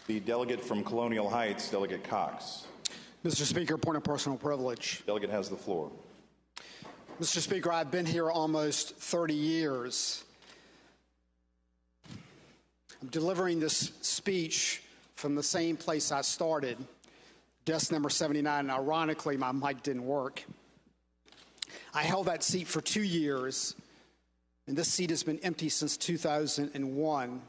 The delegate from Colonial Heights, Delegate Cox. Mr. Speaker, point of personal privilege. Delegate has the floor. Mr. Speaker, I've been here almost 30 years. I'm delivering this speech from the same place I started, desk number 79, and ironically, my mic didn't work. I held that seat for 2 years, and this seat has been empty since 2001.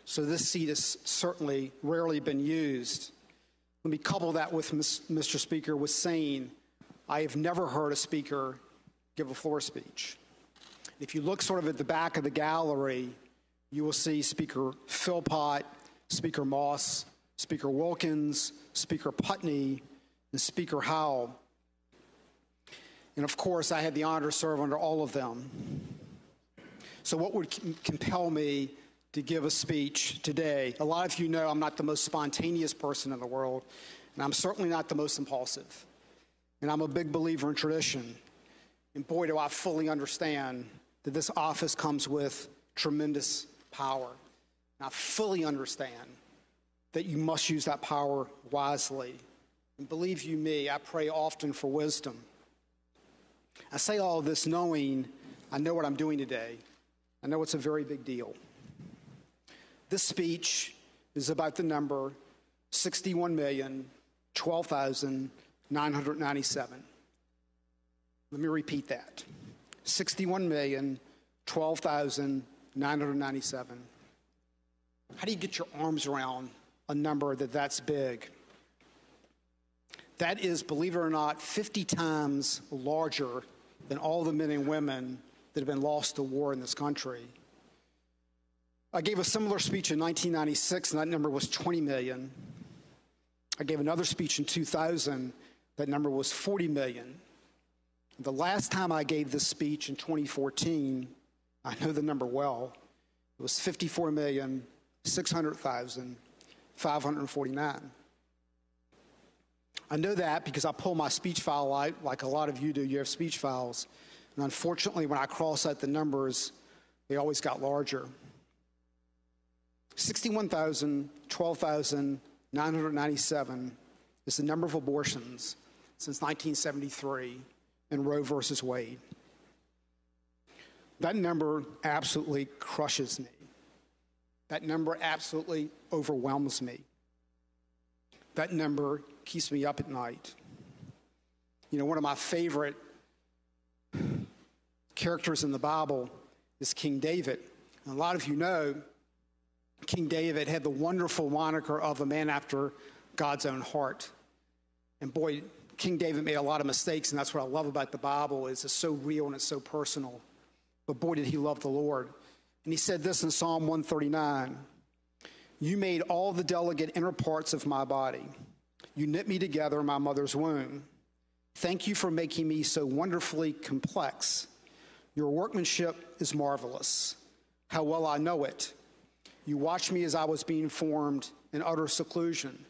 So this seat has certainly rarely been used. Let me couple that with, Mr. Speaker, with saying I have never heard a speaker give a floor speech. If you look sort of at the back of the gallery, you will see Speaker Philpott, Speaker Moss, Speaker Wilkins, Speaker Putney, and Speaker Howell. And of course, I had the honor to serve under all of them. So what would compel me to give a speech today? A lot of you know I'm not the most spontaneous person in the world, and I'm certainly not the most impulsive. And I'm a big believer in tradition. And boy, do I fully understand that this office comes with tremendous power. And I fully understand that you must use that power wisely. And believe you me, I pray often for wisdom. I say all of this knowing I know what I'm doing today. I know it's a very big deal. This speech is about the number 61,012,997. Let me repeat that. 61,012,997. How do you get your arms around a number that's big? That is, believe it or not, 50 times larger than all the men and women that have been lost to war in this country. I gave a similar speech in 1996, and that number was 20 million. I gave another speech in 2000, that number was 40 million. The last time I gave this speech in 2014, I know the number well, it was 54,600,549. I know that because I pull my speech file out, like a lot of you do. You have speech files. And unfortunately, when I cross out the numbers, they always got larger. 61,012,997 is the number of abortions since 1973 in Roe versus Wade. That number absolutely crushes me. That number absolutely overwhelms me. That number keeps me up at night. You know, one of my favorite characters in the Bible is King David. And a lot of you know King David had the wonderful moniker of a man after God's own heart. And boy, King David made a lot of mistakes, and that's what I love about the Bible, is it's so real and it's so personal. But boy, did he love the Lord. And he said this in Psalm 139, "You made all the delicate inner parts of my body. You knit me together in my mother's womb. Thank you for making me so wonderfully complex. Your workmanship is marvelous. How well I know it. You watched me as I was being formed in utter seclusion.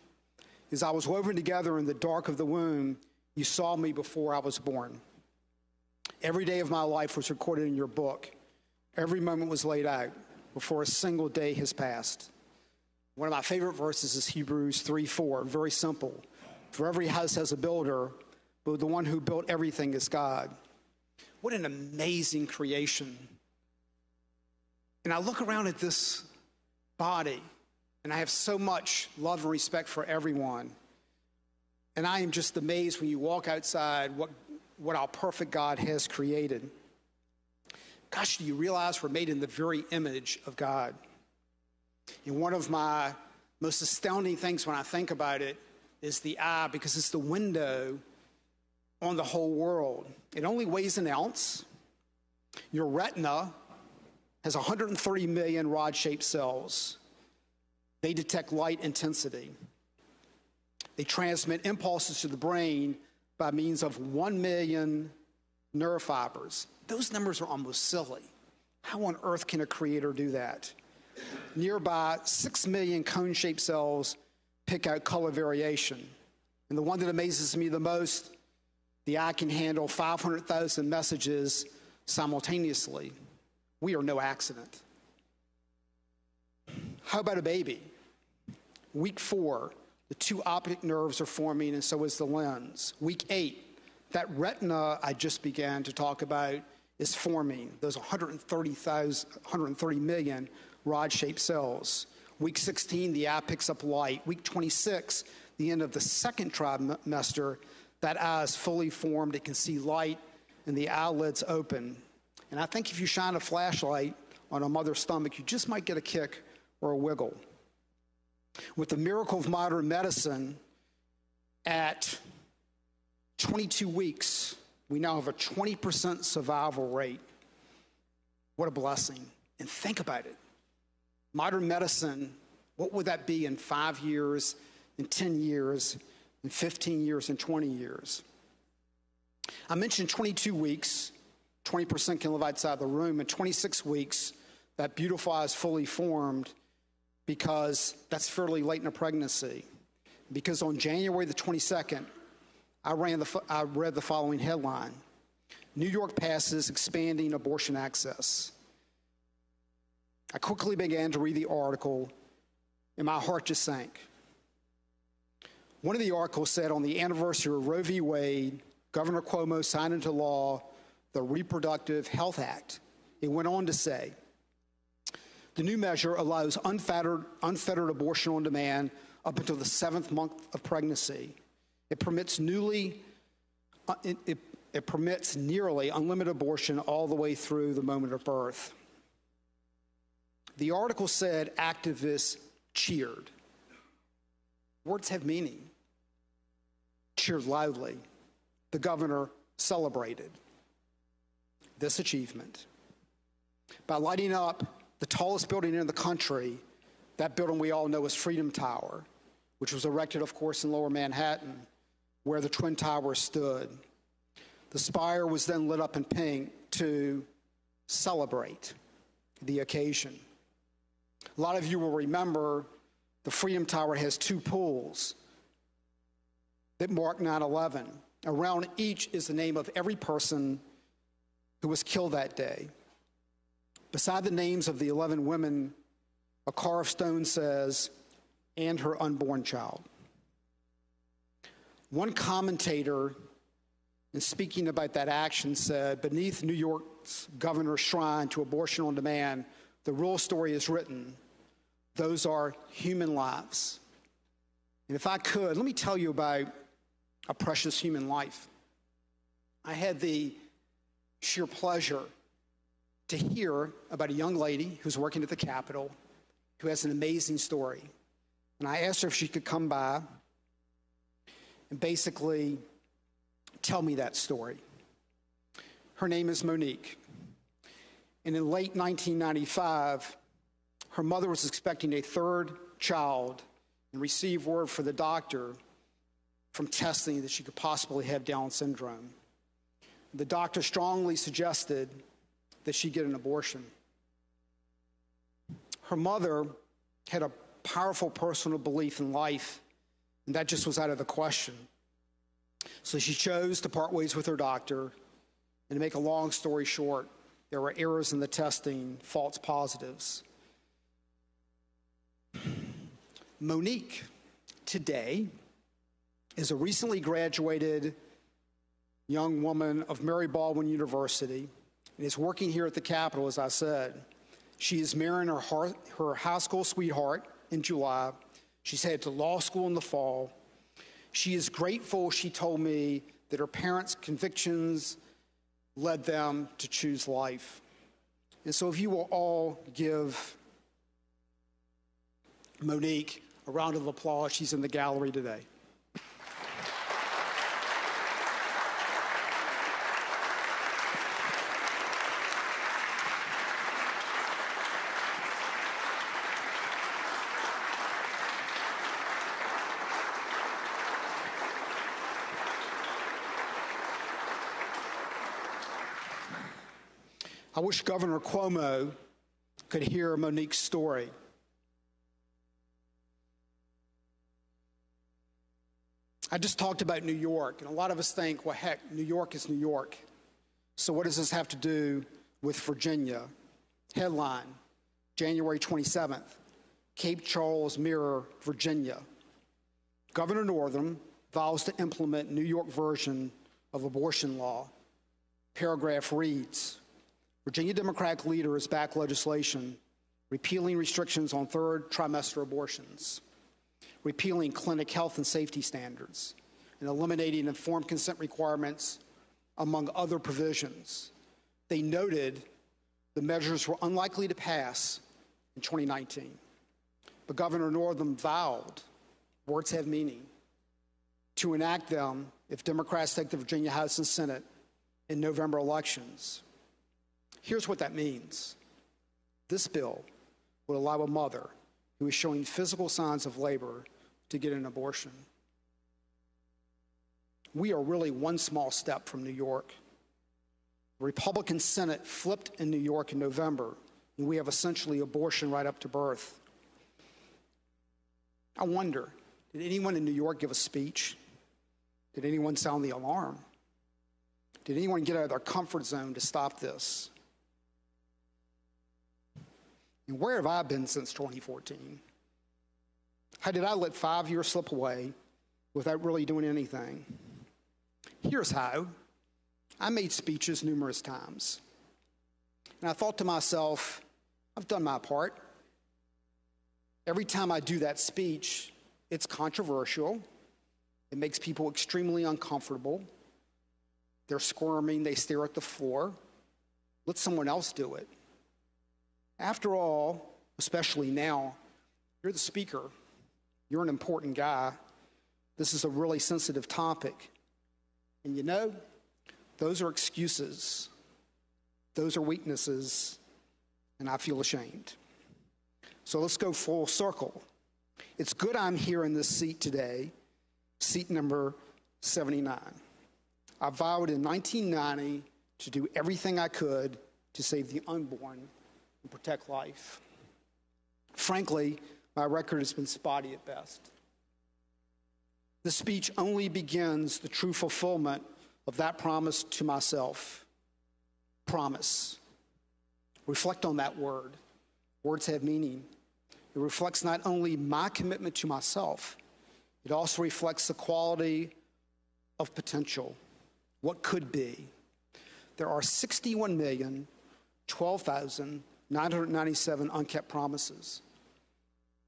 As I was woven together in the dark of the womb, you saw me before I was born. Every day of my life was recorded in your book. Every moment was laid out before a single day has passed." One of my favorite verses is Hebrews 3:4, very simple. "For every house has a builder, but the one who built everything is God." What an amazing creation. And I look around at this body, and I have so much love and respect for everyone. And I am just amazed when you walk outside what our perfect God has created. Gosh, do you realize we're made in the very image of God? And one of my most astounding things when I think about it is the eye, because it's the window on the whole world. It only weighs an ounce. Your retina has 130 million rod-shaped cells. They detect light intensity. They transmit impulses to the brain by means of 1 million nerve fibers. Those numbers are almost silly. How on earth can a creator do that? Nearby, 6 million cone-shaped cells pick out color variation. And the one that amazes me the most, the eye can handle 500,000 messages simultaneously. We are no accident. How about a baby? Week 4, the 2 optic nerves are forming, and so is the lens. Week 8, that retina I just began to talk about is forming, those 130 million rod-shaped cells. Week 16, the eye picks up light. Week 26, the end of the second trimester, that eye is fully formed. It can see light, and the eyelids open. And I think if you shine a flashlight on a mother's stomach, you just might get a kick or a wiggle. With the miracle of modern medicine, at 22 weeks, we now have a 20% survival rate. What a blessing. And think about it. Modern medicine, what would that be in 5 years, in 10 years, in 15 years, in 20 years? I mentioned 22 weeks, 20% can live outside the room. In 26 weeks, that beautiful eye is fully formed, because that's fairly late in a pregnancy. Because on January the 22nd, I read the following headline: New York passes expanding abortion access. I quickly began to read the article, and my heart just sank. One of the articles said, on the anniversary of Roe v. Wade, Governor Cuomo signed into law the Reproductive Health Act. It went on to say, the new measure allows unfettered abortion on demand up until the 7th month of pregnancy. It permits nearly unlimited abortion all the way through the moment of birth. The article said activists cheered. Words have meaning. Cheered loudly. The governor celebrated this achievement by lighting up the tallest building in the country. That building we all know is Freedom Tower, which was erected, of course, in Lower Manhattan, where the Twin Towers stood. The spire was then lit up in pink to celebrate the occasion. A lot of you will remember the Freedom Tower has 2 pools that mark 9/11. Around each is the name of every person who was killed that day. Beside the names of the 11 women, a carved stone says, and her unborn child. One commentator, in speaking about that action, said, beneath New York's governor's shrine to abortion on demand, the real story is written. Those are human lives. And if I could, let me tell you about a precious human life. I had the sheer pleasure to hear about a young lady who's working at the Capitol who has an amazing story. And I asked her if she could come by and basically tell me that story. Her name is Monique. And in late 1995, her mother was expecting a 3rd child and received word from the doctor from testing that she could possibly have Down syndrome. The doctor strongly suggested that she get an abortion. Her mother had a powerful personal belief in life, and that just was out of the question. So she chose to part ways with her doctor, and to make a long story short, there were errors in the testing, false positives. Monique today is a recently graduated young woman of Mary Baldwin University and is working here at the Capitol, as I said. She is marrying her high school sweetheart in July. She's headed to law school in the fall. She is grateful, she told me, that her parents' convictions led them to choose life. And so if you will all give Monique a round of applause. She's in the gallery today. I wish Governor Cuomo could hear Monique's story. I just talked about New York, and a lot of us think, well, heck, New York is New York. So what does this have to do with Virginia? Headline, January 27th, Cape Charles Mirror, Virginia. Governor Northam vows to implement New York version of abortion law. Paragraph reads, Virginia Democratic leaders back legislation repealing restrictions on third trimester abortions, repealing clinic health and safety standards, and eliminating informed consent requirements, among other provisions. They noted the measures were unlikely to pass in 2019. But Governor Northam vowed, words have meaning, to enact them if Democrats take the Virginia House and Senate in November elections. Here's what that means. This bill would allow a mother who is showing physical signs of labor to get an abortion. We are really one small step from New York. The Republican Senate flipped in New York in November, and we have essentially abortion right up to birth. I wonder, did anyone in New York give a speech? Did anyone sound the alarm? Did anyone get out of their comfort zone to stop this? And where have I been since 2014? How did I let 5 years slip away without really doing anything? Here's how. I made speeches numerous times. And I thought to myself, I've done my part. Every time I do that speech, it's controversial. It makes people extremely uncomfortable. They're squirming, they stare at the floor. Let someone else do it. After all, especially now, you're the speaker. You're an important guy. This is a really sensitive topic. And you know, those are excuses. Those are weaknesses, and I feel ashamed. So let's go full circle. It's good I'm here in this seat today, seat number 79. I vowed in 1990 to do everything I could to save the unborn and protect life. Frankly, my record has been spotty at best. This speech only begins the true fulfillment of that promise to myself. Promise. Reflect on that word. Words have meaning. It reflects not only my commitment to myself, it also reflects the quality of potential, what could be. There are 61,012,997 unkept promises.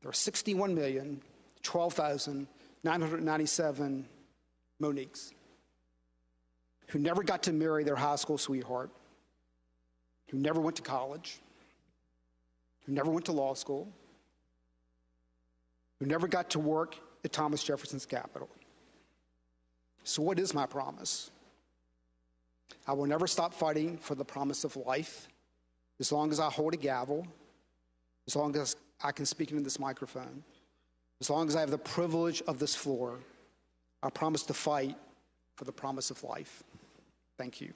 There are 61,012,997 Moniques who never got to marry their high school sweetheart, who never went to college, who never went to law school, who never got to work at Thomas Jefferson's Capitol. So what is my promise? I will never stop fighting for the promise of life as long as I hold a gavel, as long as I can speak into this microphone, as long as I have the privilege of this floor. I promise to fight for the promise of life. Thank you.